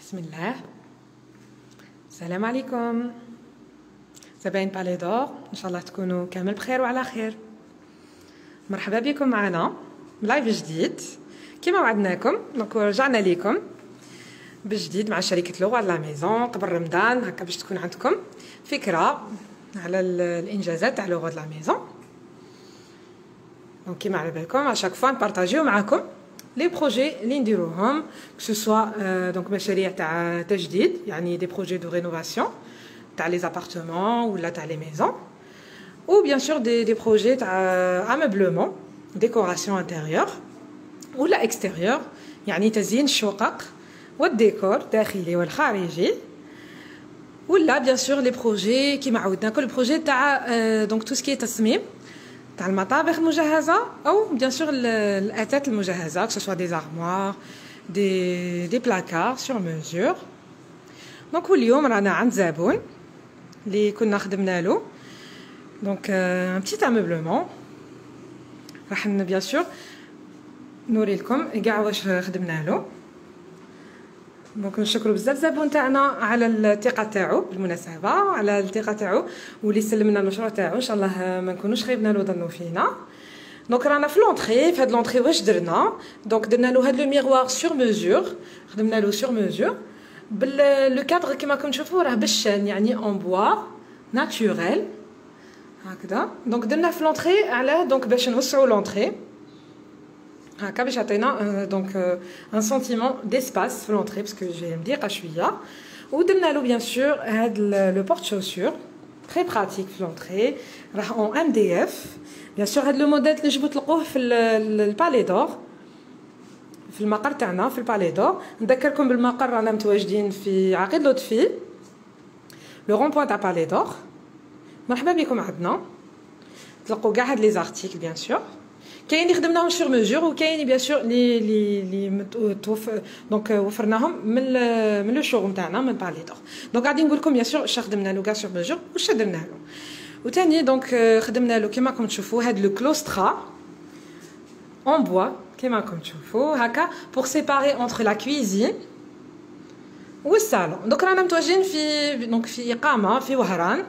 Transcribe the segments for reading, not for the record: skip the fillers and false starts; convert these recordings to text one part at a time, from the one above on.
بسم الله. السلام عليكم زباين بالي دور، ان شاء الله تكونوا كامل بخير وعلى خير. مرحبا بكم معنا لايف جديد كما وعدناكم. دونك رجعنا لكم بجديد مع شركه لغه لا ميزون قبل رمضان هكا باش تكون عندكم فكره على الانجازات تاع لغه لا ميزون. دونك كما على بالكم اشاك فوا نبارطاجيو معكم لي بروجي اللي نديروهم كو سوا دونك مشاريع تاع تجديد، يعني دي بروجي دو رينوفاسيون تاع لي زابارتمون ولا تاع لي ميزون، ou bien sûr des projets ameublement décoration intérieure ولا extérieure، يعني تزيين الشقق والديكور الداخلي والخارجي، ولا bien sûr les projets كيما عودنا كل بروجي تاع دونك تو سكي تصميم تاع المطابخ المجهزه او bien sûr الاثاث المجهزه que ce soit des armoires des placards sur mesure. دونك اليوم رانا عند زبون اللي كنا خدمنا له دونك ان بتيت اموبلمون، راح بيان سور نوري لكم كاع واش خدمنا له. دونك نشكروا بزاف الزبون تاعنا على الثقه تاعو، بالمناسبه على الثقه تاعو واللي سلمنا المشروع تاعو، ان شاء الله ما نكونوش خيبنا له ظنوا فينا. دونك رانا في لونطري، في هاد لونطري واش درنا؟ دونك درنا له هاد لو ميغوار سور ميزور، خدمنا له سور ميزور بال لو كادر كيما راكم تشوفوا راه بالشان، يعني اون بوا ناتوريل هكذا. دونك درنا في لونطري علاه دونك باش نوسعوا لونطري هكا باش عطينا دونك ان سنتيمون ديسباس في لونطري باسكو جاي مضيقه شويه. ودرنا له بيان سور هاد لو بورت شوسور تري براتيك في لونطري، راه اون ام دي اف بيان سور. هاد لو موديل تنجموا تلقوه في البالي دور في المقر تاعنا في البالي دور. نذكركم بالمقر رانا متواجدين في عقيد لطفي لو رون بوين تاع بالي دور. مرحبا بكم عندنا، تلقوا كاع هاد لي زارتيكل بيان سور، كاين اللي خدمناهم سور ميزور وكاين بيان سور لي دونك وفرناهم من لو شوروم تاعنا من بالي دور. دونك غادي نقول لكم بيان سور واش خدمنا له كاع سور ميزور واش درنا له. وثاني دونك خدمنا له كيما راكم تشوفوا هاد لو كلوسترا اون بوا كيما راكم تشوفوا هكا بور سيباري اونتر لا كويزين والصالون. دونك رانا متواجدين في دونك في اقامه في وهران.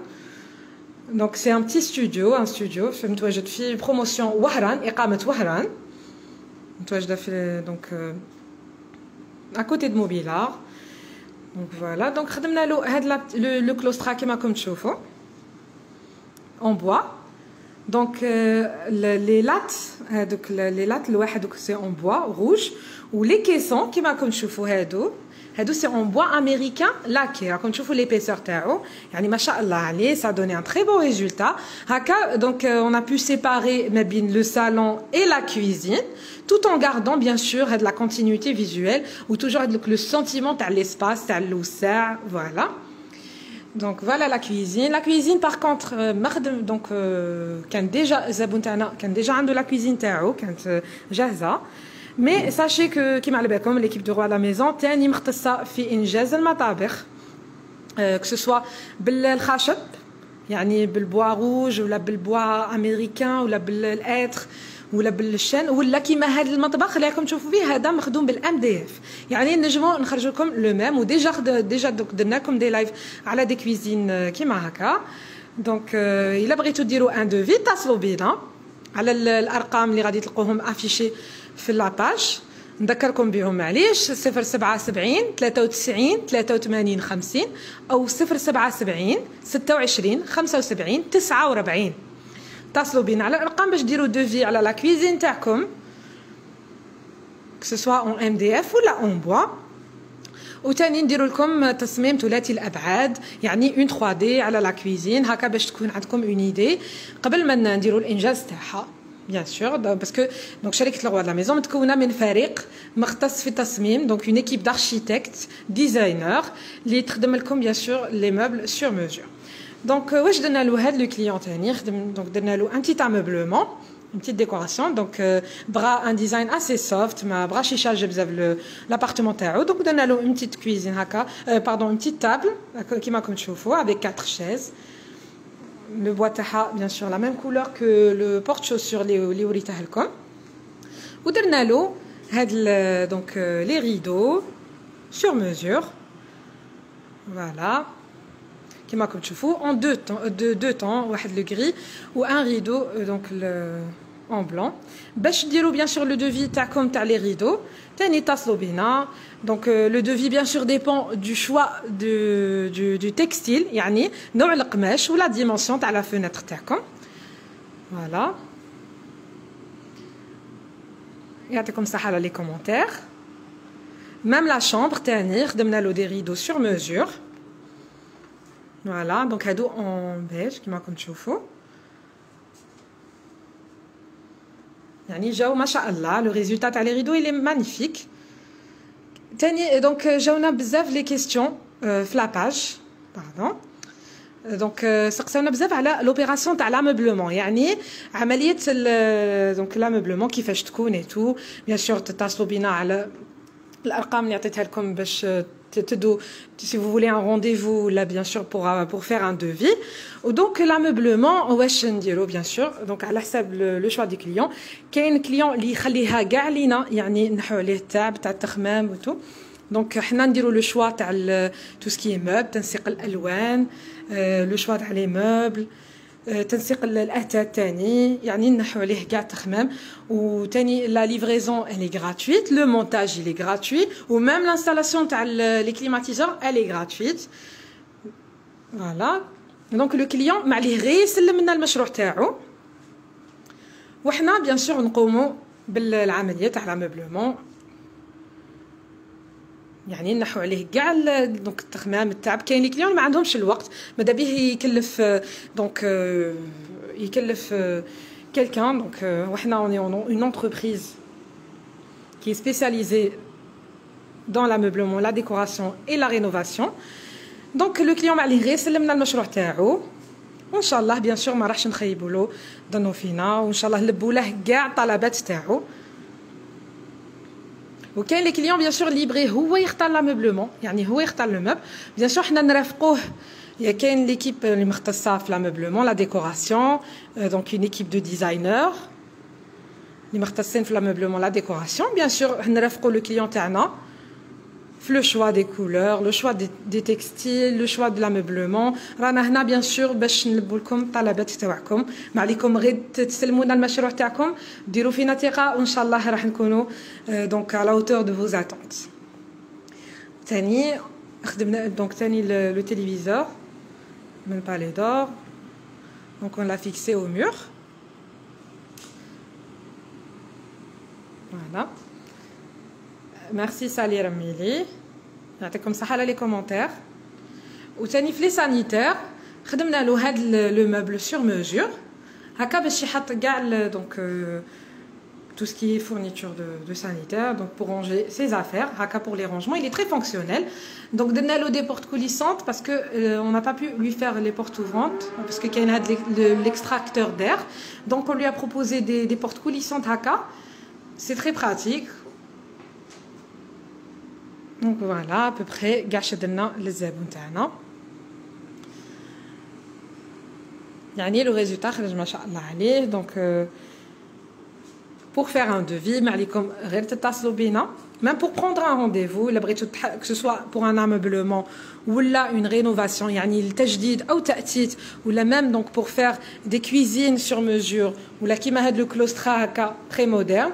دونك سي ان بتي ستوديو، ان ستوديو متواجد في بروموسيون وهران، اقامه وهران متواجده في دونك اكوتي دو موبيلار. دونك فوالا دونك خدمنا له هاد لو كلوسترا كيما راكم تشوفوا اون بوا. دونك لي لات هادوك لي لات الواحد دوك سي اون بوا روج، ولي كيسون كيما راكم تشوفوا هادو سي اون بوا امريكان لاكي، راكم تشوفوا ليبيسور تاعو، يعني ما شاء الله عليه سا دوني ان تري بون ريزولتا هكا. دونك اون ا بو سيباري ما بين لو صالون اي لا كويزين tout en gardant bien sûr هاد لا كونتينيتي فيزوال و توجور هاد لو سنتيمون تاع ليسباس تاع الوسع. فوالا دونك فوالا لا كويزين. لا كويزين باغ كونطخ ما خدم دونك كان ديجا الزبون تاعنا كان ديجا عنده لا كويزين تاعو كانت جاهزه. مي ساشي كو كيما على بالكم ليكيب دو روا لا ميزون تاني مختصه في انجاز المطابخ كو سوا بالخشب، يعني بالبوا روج ولا بالبوا امريكان ولا بالاتر ولا بالشان، ولا كيما هذا المطبخ اللي راكم تشوفوا فيه هذا مخدوم بالام دي اف، يعني نجموا نخرجوا لكم لو ميم. وديجا دوك درنا لكم دي لايف على دي كويزين كيما هكا. دونك الا بغيتو ديروا ان دوفي اتصلوا بينا على الارقام اللي غادي تلقوهم افيشي في لاباج، نذكركم بهم معليش 077 93 83 50 او 077 26 75 49. اتصلوا بينا على الارقام باش ديروا دوفي على لا كويزين تاعكم كو سوا اون ام دي اف ولا اون بوا. وثاني نديروا لكم تصميم ثلاثي الابعاد، يعني اون 3 دي على لا كويزين هكا باش تكون عندكم اون ايدي قبل ما نديروا الانجاز تاعها بيان سور. باسكو دونك شركه لغوا لا ميزون متكونه من فريق مختص في التصميم، دونك اون ايكيب داركتيكت ديزاينر اللي تخدم لكم بيان سور لي موبل سور ميزور. دونك واش درنا له هاد لو كليون تاني خدم دونك درنا له ان بتيت اموبلمون une petite décoration. Donc bras un design assez soft, ما بغاش يشارج بزاف l'appartement تاعو. Donc درنا له une petite cuisine هكا pardon une petite table كيما راكم تشوفوا avec 4 chaises. Le bois تاعها bien sûr la même couleur que le porte-chaussures اللي وريته لكم. ودرنا له هاد دونك les rideaux sur mesure Voilà. Comme tu vois, en deux temps, le gris ou un rideau donc en blanc. Bash dirou bien sûr le devis comme t'as les rideaux. Tani taslo bina. Donc le devis bien sûr dépend du choix du textile, yani نوع القماش ou la dimension تاع la fenêtre تاعكم. Voilà. يعطيكم صحة على les commentaires. Même la chambre تاني خدمنا له des rideaux sur mesure. Voilà, donc هادو en beige كما راكم تشوفوا. يعني جاو ما شاء الله le résultat تاع les rideaux il est magnifique. تاني donc جاونا بزاف les questions في la page pardon. Donc سقساونا بزاف على l'opération تاع l'ameublement يعني عملية donc l'ameublement كيفاش تكون et tout. Bien sûr تتصلوا بينا على الارقام اللي عطيتها لكم باش si vous voulez un rendez-vous là bien sûr pour faire un devis. Ou donc l'ameublement واش نديرو bien sûr donc على حساب le choix du client. كاين client اللي يخليها كاع لينا يعني نحو عليه التعب تاع التخمام و tout. Donc حنا نديرو le choix تاع tout ce qui est meuble تنسيق الالوان le choix تاع les meubles تنسيق الاثاث تاني يعني نحو عليه كاع التخمام وتاني la livraison elle est gratuite le montage il est gratuit ou même l'installation تاع les climatiseurs elle est gratuite. Voilà donc le client ما عليه غير يسلم لنا المشروع تاعو وحنا bien sûr نقوموا بالعمليه تاع الامبلمون يعني نحو عليه كاع دونك التخمام التعب. كاين لي كليون ما عندهمش الوقت ماذا به يكلف دونك يكلف quelqu'un donc وحنا on est une entreprise qui est spécialisée dans l'ameublement, la décoration et la rénovation. Donc le client ما عليه غير يسلمنا المشروع تاعو وان شاء الله bien sûr ما راحش نخيبوا له ظنوا فينا وان شاء الله نلبوا له كاع الطلبات تاعو. وكاين لي كليون بيان سور ليبري هو يختار لاموبلمون يعني هو يختار لو موب بيان سور حنا نرافقوه. كاين ليكيب اللي مختصه في لاموبلمون لا ديكوراسيون دونك اون ايكيب دو ديزاينر اللي مختصين في لاموبلمون لا ديكوراسيون بيان سور نرافقوا لو كليون تاعنا في لو شوا دي كولور لو شوا دي تكستيل لو شوا دو لاموبلمون. رانا هنا بيان سور باش نلبوا لكم الطلبات تاعكم ما عليكم غير تسلمونا المشروع تاعكم ديروا فينا ثقه وان شاء الله راح نكونوا دونك على hauteur de vos attentes. ثاني خدمنا دونك ثاني لو téléviseur من Palais d'Or donc on l'a fixé au mur. Voilà. Merci Sally Ramili. يعطيكم الصحة على les commentaires. وثاني في لي سانيتير خدمنا له هاد لو مeuble sur mesure هكا باش يحط كاع دونك tout ce qui est fourniture de sanitaire donc pour ranger ses affaires haka pour les rangements il est très fonctionnel. Donc درنا له des portes coulissantes parce que on n'a pas pu lui faire les portes ouvrantes parce que كاين هاد l'extracteur d'air donc on lui a proposé des portes coulissantes haka. C'est très pratique. Donc voilà à peu près كاع شدنا للزبون تاعنا يعني le résultat خرج ما شاء الله عليه. Donc pour faire un devis ما عليكم غير تتصلوا بينا même pour prendre un rendez-vous اللي بغيتو que ce soit pour un ameublement ولا une rénovation يعني التجديد او تأتيت ولا même donc pour faire des cuisines sur mesure ولا كيما هاد لو كلوسترا هكا très moderne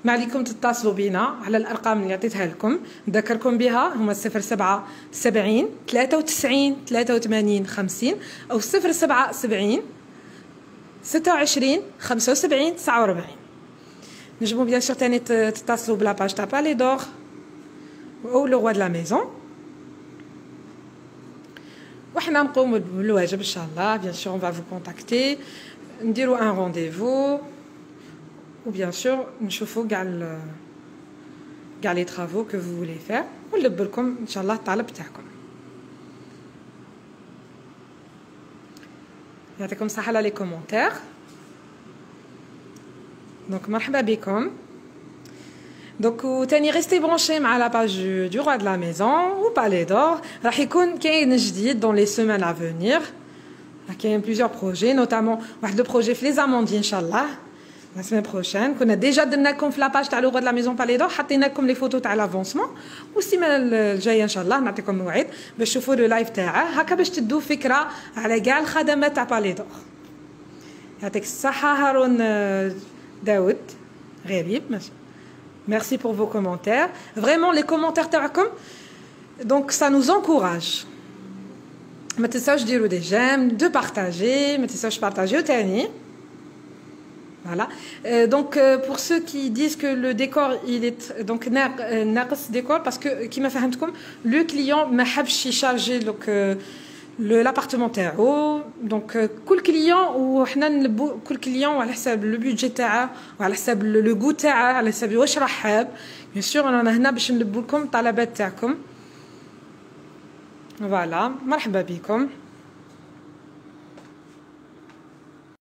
ما عليكم تتصلوا بينا على الارقام اللي عطيتها لكم نذكركم بها هما 070 93 83 50 او 070 26 75 49. نجمو بيان سور تاني تتصلوا بلا باج تاع بالي دور او لو روا دو لا ميزون وحنا نقوموا بالواجب ان شاء الله. بيان سور اون فا فو كونتاكتي نديروا ان رونديفو ou bien sûr نشوفوا كاع لي travaux que vous voulez faire ونلبوا لكم ان شاء الله الطلب تاعكم. يعطيكم الصحة على لي كومونتير. دونك مرحبا بكم. دونك وثاني ريستي برونشي مع لا باج دو روا دو لا ميزون و بالي دور راح يكون كاين جديد دون لي سيمين ا فونير. كاين بليزيور بروجي نوتامون واحد لو بروجي في لي زاموندي ان شاء الله la semaine prochaine. On a déjà donné comme la page تاع لغة de la maison Palais d'Or حطينا لكم les photos تاع l'avancement والسيمانه الجايه ان شاء الله نعطيكم موعد باش تشوفوا لو لايف تاعه هكا باش تدوا فكره على كاع الخدمات تاع بالي دور. يعطيك الصحه هارون داود غريب ماشي. Merci pour vos commentaires. Vraiment les commentaires تاعكم donc ça nous encourage. ما تنساوش ديروا des j'aime, de partager, ما تنساوش partager تاني. Voilà. Donc pour ceux qui disent que le décor il est donc ناقص décor parce que كيما فهمتكم le client ما حبش يشارجي donc l'appartement تاعو donc كل client وحنا نلبو كل client على حساب لو بودجي تاعه وعلى حساب لو غو تاعه على حساب واش راح حاب بيان سور انا هنا باش نلبو لكم الطلبات تاعكم. فوالا مرحبا بكم.